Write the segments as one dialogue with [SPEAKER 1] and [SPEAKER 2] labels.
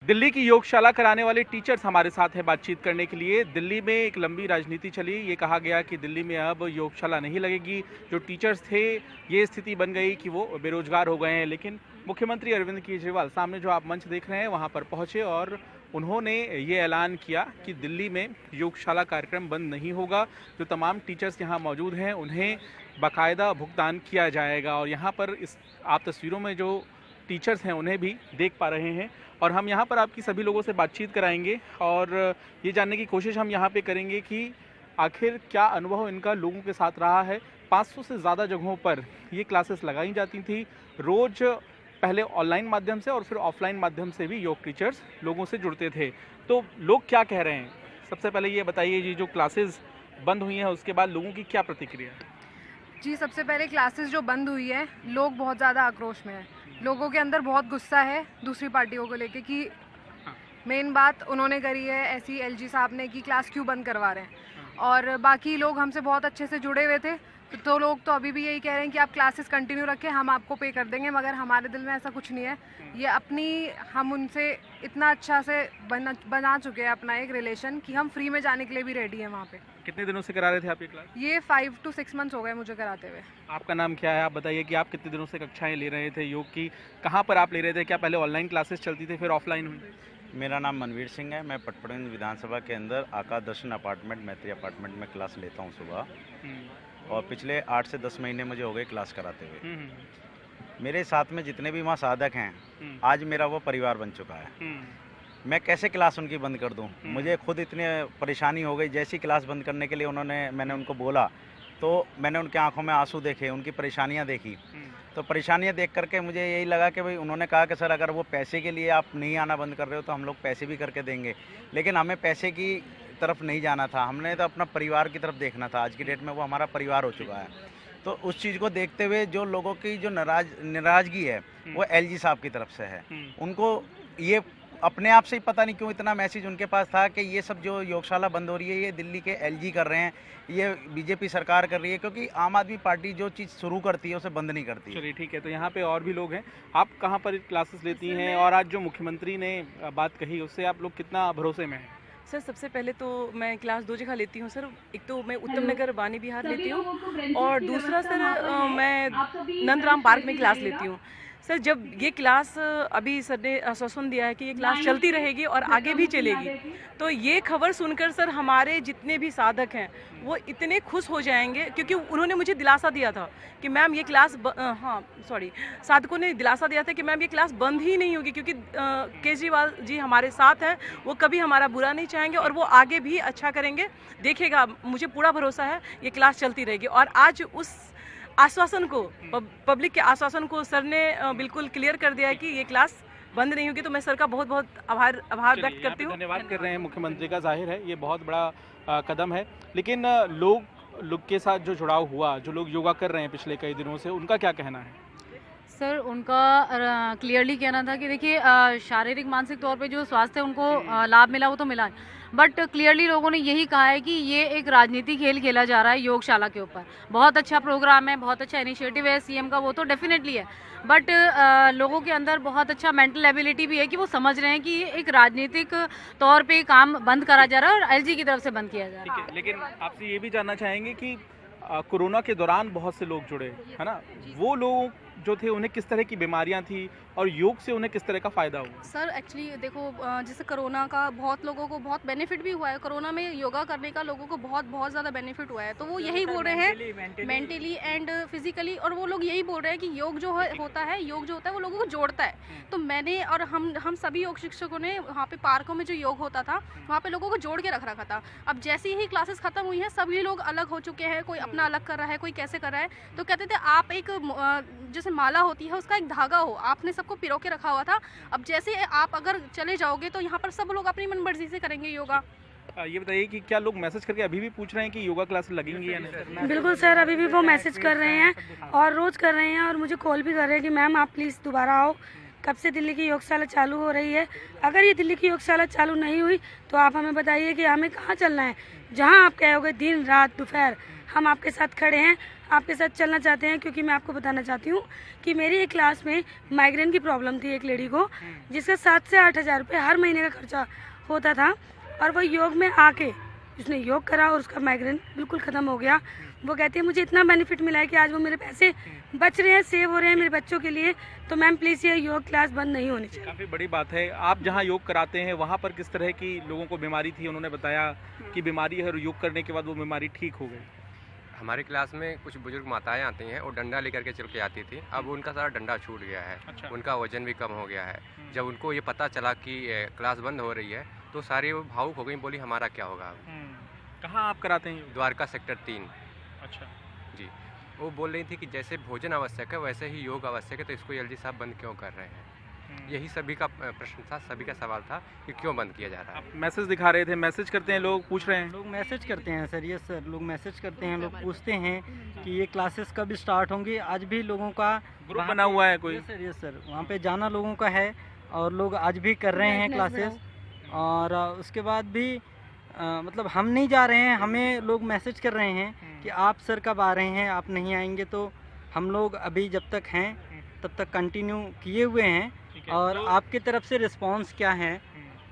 [SPEAKER 1] दिल्ली की योगशाला कराने वाले टीचर्स हमारे साथ हैं बातचीत करने के लिए। दिल्ली में एक लंबी राजनीति चली, ये कहा गया कि दिल्ली में अब योगशाला नहीं लगेगी। जो टीचर्स थे, ये स्थिति बन गई कि वो बेरोजगार हो गए हैं। लेकिन मुख्यमंत्री अरविंद केजरीवाल सामने जो आप मंच देख रहे हैं वहाँ पर पहुँचे और उन्होंने ये ऐलान किया कि दिल्ली में योगशाला कार्यक्रम बंद नहीं होगा। जो तमाम टीचर्स यहाँ मौजूद हैं उन्हें बाकायदा भुगतान किया जाएगा। और यहाँ पर आप तस्वीरों में जो टीचर्स हैं उन्हें भी देख पा रहे हैं और हम यहाँ पर आपकी सभी लोगों से बातचीत कराएंगे और ये जानने की कोशिश हम यहाँ पे करेंगे कि आखिर क्या अनुभव इनका लोगों के साथ रहा है। 500 से ज़्यादा जगहों पर ये क्लासेस लगाई जाती थी रोज़, पहले ऑनलाइन माध्यम से और फिर ऑफलाइन माध्यम से भी योग टीचर्स लोगों से जुड़ते थे। तो लोग क्या कह रहे हैं, सबसे पहले ये बताइए जी, जो क्लासेस बंद हुई हैं उसके बाद लोगों की क्या प्रतिक्रिया है?
[SPEAKER 2] जी, सबसे पहले क्लासेस जो बंद हुई है, लोग बहुत ज़्यादा आक्रोश में हैं। लोगों के अंदर बहुत गुस्सा है दूसरी पार्टियों को लेके कि मेन बात उन्होंने करी है ऐसी एलजी साहब ने कि क्लास क्यों बंद करवा रहे हैं। और बाकी लोग हमसे बहुत अच्छे से जुड़े हुए थे, तो लोग तो अभी भी यही कह रहे हैं कि आप क्लासेस कंटिन्यू रखें, हम आपको पे कर देंगे। मगर हमारे दिल में ऐसा कुछ नहीं है। ये हम उनसे इतना अच्छा से बना चुके हैं अपना एक रिलेशन कि हम फ्री में जाने के लिए भी रेडी हैं वहाँ पे।
[SPEAKER 1] कितने दिनों से करा रहे थे आप ये क्लास?
[SPEAKER 2] ये 5 to 6 मंथ्स हो गए मुझे कराते हुए।
[SPEAKER 1] आपका नाम क्या है? आप बताइए कि आप कितने दिनों से कक्षाएं ले रहे थे योग की, कहाँ पर आप ले रहे थे? क्या पहले ऑनलाइन क्लासेस चलती थी फिर ऑफलाइन हुई?
[SPEAKER 3] मेरा नाम मनवीर सिंह है। मैं पटपड़गंज विधानसभा के अंदर आकाश दर्शन अपार्टमेंट मैत्री अपार्टमेंट में क्लास लेता हूँ सुबह, और पिछले 8 से 10 महीने मुझे हो गए क्लास कराते हुए। मेरे साथ में जितने भी वहाँ साधक हैं, आज मेरा वो परिवार बन चुका है। मैं कैसे क्लास उनकी बंद कर दूं? मुझे खुद इतनी परेशानी हो गई। जैसी क्लास बंद करने के लिए मैंने उनको बोला तो मैंने उनकी आंखों में आंसू देखे, उनकी परेशानियां देखी। तो परेशानियां देख करके मुझे यही लगा कि भाई, उन्होंने कहा कि सर अगर वो पैसे के लिए आप नहीं आना बंद कर रहे हो तो हम लोग पैसे भी करके देंगे, लेकिन हमें पैसे की तरफ नहीं जाना था, हमने तो अपना परिवार की तरफ देखना था। आज की डेट में वो हमारा परिवार हो चुका है। तो उस चीज़ को देखते हुए जो लोगों की जो नाराज़गी है वो एलजी साहब की तरफ से है। उनको ये अपने आप से ही पता नहीं क्यों इतना मैसेज उनके पास था कि ये सब जो योगशाला बंद हो रही है ये दिल्ली के एलजी कर रहे हैं, ये बीजेपी सरकार कर रही है, क्योंकि आम आदमी पार्टी जो चीज़ शुरू करती है उसे बंद नहीं करती।
[SPEAKER 1] चलिए ठीक है, तो यहाँ पे और भी लोग हैं। आप कहाँ पर क्लासेस लेती हैं और आज जो मुख्यमंत्री ने बात कही उससे आप लोग कितना भरोसे में हैं?
[SPEAKER 4] सर सबसे पहले तो मैं क्लास 2 जगह लेती हूँ सर। एक तो मैं उत्तम नगर वानी विहार लेती हूँ और दूसरा सर मैं नंदराम पार्क में क्लास लेती हूँ। सर जब ये क्लास अभी सर ने आश्वासन दिया है कि ये क्लास चलती रहेगी और आगे भी चलेगी, तो ये खबर सुनकर सर हमारे जितने भी साधक हैं वो इतने खुश हो जाएंगे, क्योंकि उन्होंने मुझे दिलासा दिया था कि मैम ये क्लास साधकों ने दिलासा दिया था कि मैम ये क्लास बंद ही नहीं होगी, क्योंकि केजरीवाल जी हमारे साथ हैं, वो कभी हमारा बुरा नहीं चाहेंगे और वो आगे भी अच्छा करेंगे। देखिएगा, मुझे पूरा भरोसा है ये क्लास चलती रहेगी। और आज उस आश्वासन को, पब्लिक के आश्वासन को सर ने बिल्कुल क्लियर कर दिया है कि ये क्लास बंद नहीं होगी। तो मैं सर का बहुत बहुत आभार व्यक्त करती हूँ।
[SPEAKER 1] धन्यवाद कर रहे हैं मुख्यमंत्री का। जाहिर है ये बहुत बड़ा कदम है, लेकिन लोग के साथ जो जुड़ाव हुआ, जो लोग योगा कर रहे हैं पिछले कई दिनों से, उनका क्या कहना है?
[SPEAKER 5] सर उनका क्लियरली कहना था कि देखिए शारीरिक मानसिक तौर पे जो स्वास्थ्य उनको लाभ मिला वो तो मिला है, बट क्लियरली लोगों ने यही कहा है कि ये एक राजनीति खेल खेला जा रहा है योगशाला के ऊपर। बहुत अच्छा प्रोग्राम है, बहुत अच्छा इनिशिएटिव है सीएम का, वो तो डेफिनेटली है, बट लोगों के अंदर बहुत अच्छा मेंटल एबिलिटी भी है कि वो समझ रहे हैं कि ये एक राजनीतिक तौर पे काम बंद करा जा रहा है और एलजी की तरफ से बंद किया जा रहा है।
[SPEAKER 1] लेकिन आपसे ये भी जानना चाहेंगे कि कोरोना के दौरान बहुत से लोग जुड़े, है ना, वो लोग जो थे उन्हें किस तरह की बीमारियां थी और योग से उन्हें किस तरह का फ़ायदा हुआ?
[SPEAKER 6] सर एक्चुअली देखो, जैसे कोरोना का बहुत लोगों को बहुत बेनिफिट भी हुआ है। कोरोना में योगा करने का लोगों को बहुत ज़्यादा बेनिफिट हुआ है। तो वो यही बोल रहे हैं मेंटली एंड फिजिकली, और वो लोग यही बोल रहे हैं कि योग जो होता है वो लोगों को जोड़ता है। तो मैंने और हम सभी योग शिक्षकों ने वहाँ पे पार्कों में जो योग होता था वहाँ पे लोगों को जोड़ के रख रखा था। अब जैसे ही क्लासेस खत्म हुई हैं सभी लोग अलग हो चुके हैं, कोई अपना अलग कर रहा है, कोई कैसे कर रहा है। तो कहते थे आप एक जैसे माला होती है उसका एक धागा हो, आपने सबको पिरो के रखा हुआ था। अब जैसे आप अगर चले जाओगे तो यहाँ पर सब लोग अपनी मनमर्जी से करेंगे योगा।
[SPEAKER 1] ये बताइए कि क्या लोग मैसेज करके अभी भी पूछ रहे हैं कि योगा क्लास लगेंगी या नहीं?
[SPEAKER 7] बिल्कुल सर, अभी भी वो मैसेज कर रहे हैं और रोज़ कर रहे हैं और मुझे कॉल भी कर रहे हैं कि मैम आप प्लीज़ दोबारा आओ, कब से दिल्ली की योगशाला चालू हो रही है। अगर ये दिल्ली की योगशाला चालू नहीं हुई तो आप हमें बताइए कि हमें कहाँ चलना है। जहाँ आप कहोगे दिन रात दोपहर हम आपके साथ खड़े हैं, आपके साथ चलना चाहते हैं। क्योंकि मैं आपको बताना चाहती हूँ कि मेरी एक क्लास में माइग्रेन की प्रॉब्लम थी एक लेडी को, जिसका 7 से 8 हज़ार रुपये हर महीने का खर्चा होता था। और वो योग में आके उसने योग करा और उसका माइग्रेन बिल्कुल ख़त्म हो गया। वो कहती है मुझे इतना बेनिफिट मिला है कि आज वो मेरे पैसे बच रहे हैं, सेव हो रहे हैं मेरे बच्चों के लिए। तो मैम प्लीज़ ये योग क्लास बंद नहीं होनी चाहिए।
[SPEAKER 1] काफ़ी बड़ी बात है। आप जहाँ योग कराते हैं वहाँ पर किस तरह की लोगों को बीमारी थी? उन्होंने बताया कि बीमारी है और योग करने के बाद वो बीमारी ठीक हो गई।
[SPEAKER 8] हमारी क्लास में कुछ बुजुर्ग माताएं आती हैं और डंडा लेकर के चल के आती थी। अब उनका सारा डंडा छूट गया है।
[SPEAKER 1] अच्छा।
[SPEAKER 8] उनका वजन भी कम हो गया है। जब उनको ये पता चला कि क्लास बंद हो रही है तो सारी वो भावुक हो गई, बोली हमारा क्या होगा अब।
[SPEAKER 1] कहाँ आप कराते हैं?
[SPEAKER 8] द्वारका सेक्टर 3।
[SPEAKER 1] अच्छा
[SPEAKER 8] जी, वो बोल रही थी कि जैसे भोजन आवश्यक है वैसे ही योग आवश्यक है, तो इसको एलजी साहब बंद क्यों कर रहे हैं। यही सभी का प्रश्न था, सभी का सवाल था कि क्यों बंद किया जा रहा है।
[SPEAKER 1] आप मैसेज दिखा रहे थे, मैसेज करते हैं लोग, पूछ रहे हैं।
[SPEAKER 9] लोग मैसेज करते हैं सर, ये सर लोग मैसेज करते हैं, लोग पूछते हैं कि ये क्लासेस कब स्टार्ट होंगी। आज भी लोगों का
[SPEAKER 1] ग्रुप बना हुआ है कोई?
[SPEAKER 9] ये सर वहाँ पे जाना लोगों का है और लोग आज भी कर रहे हैं क्लासेस। और उसके बाद भी मतलब हम नहीं जा रहे हैं, हमें लोग मैसेज कर रहे हैं कि आप सर कब आ रहे हैं, आप नहीं आएंगे। तो हम लोग अभी जब तक हैं तब तक कंटिन्यू किए हुए हैं। और आपकी तरफ से रिस्पांस क्या है?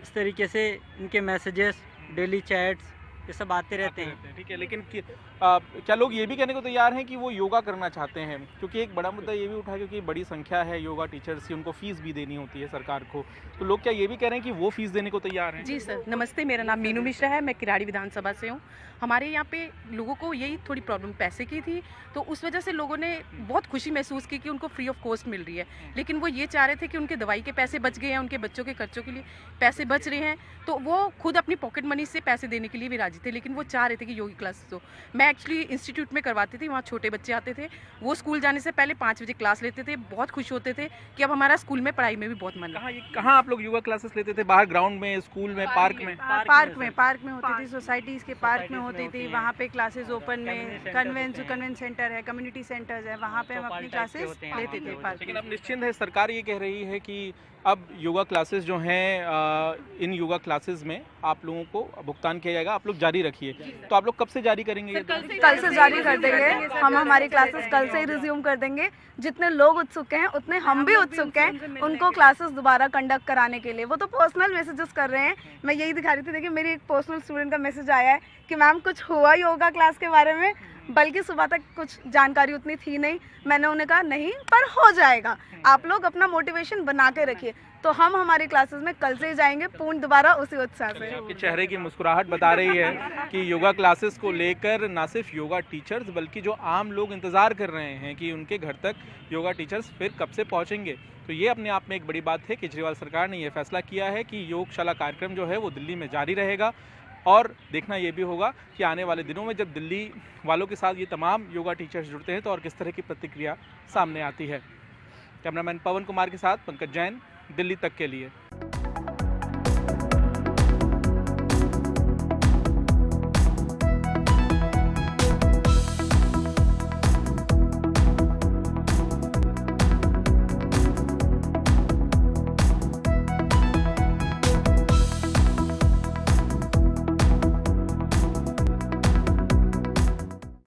[SPEAKER 9] इस तरीके से इनके मैसेजेस, डेली चैट्स ये सब आते रहते हैं।
[SPEAKER 1] ठीक है, लेकिन क्या लोग ये भी कहने को तैयार हैं कि वो योगा करना चाहते हैं? क्योंकि एक बड़ा मुद्दा ये भी उठा है क्योंकि बड़ी संख्या है योगा टीचर्स की, उनको फीस भी देनी होती है सरकार को। तो लोग क्या ये भी कह रहे हैं कि वो फीस देने को तैयार हैं?
[SPEAKER 4] जी सर, नमस्ते, मेरा नाम मीनू मिश्रा है, मैं किराड़ी विधानसभा से हूँ। हमारे यहाँ पे लोगों को यही थोड़ी प्रॉब्लम पैसे की थी, तो उस वजह से लोगों ने बहुत खुशी महसूस की कि उनको फ्री ऑफ कॉस्ट मिल रही है। लेकिन वो ये चाह रहे थे कि उनके दवाई के पैसे बच गए हैं, उनके बच्चों के खर्चों के लिए पैसे बच रहे हैं, तो वो खुद अपनी पॉकेट मनी से पैसे देने के लिए भी राजी थे। लेकिन वो चाह रहे थे कि योगी क्लासेस हो। मैं एक्चुअली इंस्टीट्यूट में करवाती थी, वहाँ छोटे बच्चे आते थे, वो स्कूल जाने से पहले 5 बजे क्लास लेते थे, बहुत खुश होते थे कि अब हमारा स्कूल में पढ़ाई में भी बहुत मन है।
[SPEAKER 1] कहाँ आप लोग योगा क्लासेस लेते थे? बाहर ग्राउंड में, स्कूल में, पार्क में?
[SPEAKER 10] पार्क में होती थी, सोसाइटीज के पार्क में होती थी। वहाँ पे क्लासेस ओपन में, कन्वेंशन सेंटर है, कम्युनिटी सेंटर्स है, वहाँ पे हम अपनी क्लासेस लेते थे पार्क।
[SPEAKER 1] लेकिन अब निश्चिंत है, सरकार ये कह रही है कि अब योगा क्लासेस जो हैं, इन योगा क्लासेस में आप लोगों को भुगतान किया जाएगा, आप लोग जारी रखिए। तो आप लोग कब से जारी करेंगे?
[SPEAKER 2] कल से जारी कर देंगे हम, हमारी क्लासेस कल से ही रिज्यूम कर देंगे। जितने लोग उत्सुक हैं उतने हम भी उत्सुक हैं उनको क्लासेस दोबारा कंडक्ट कराने के लिए। वो तो पर्सनल मैसेजेस कर रहे हैं, मैं यही दिखा रही थी। देखिए मेरी एक पर्सनल स्टूडेंट का मैसेज आया है कि मैम कुछ हुआ योगा क्लास के बारे में, बल्कि सुबह तक कुछ जानकारी उतनी थी नहीं। मैंने उन्हें कहा नहीं, पर हो जाएगा, आप लोग अपना मोटिवेशन बना के रखिए। तो हम हमारी क्लासेस में कल से ही जाएंगे पूर्ण दोबारा उसी उत्साह से।
[SPEAKER 1] आपके चेहरे की मुस्कुराहट बता रही है कि योगा क्लासेस को लेकर ना सिर्फ योगा टीचर्स बल्कि जो आम लोग इंतज़ार कर रहे हैं कि उनके घर तक योगा टीचर्स फिर कब से पहुंचेंगे। तो ये अपने आप में एक बड़ी बात है। केजरीवाल सरकार ने यह फैसला किया है कि योगशाला कार्यक्रम जो है वो दिल्ली में जारी रहेगा। और देखना ये भी होगा कि आने वाले दिनों में जब दिल्ली वालों के साथ ये तमाम योगा टीचर्स जुड़ते हैं तो और किस तरह की प्रतिक्रिया सामने आती है। कैमरामैन पवन कुमार के साथ पंकज जैन, दिल्ली तक के लिए।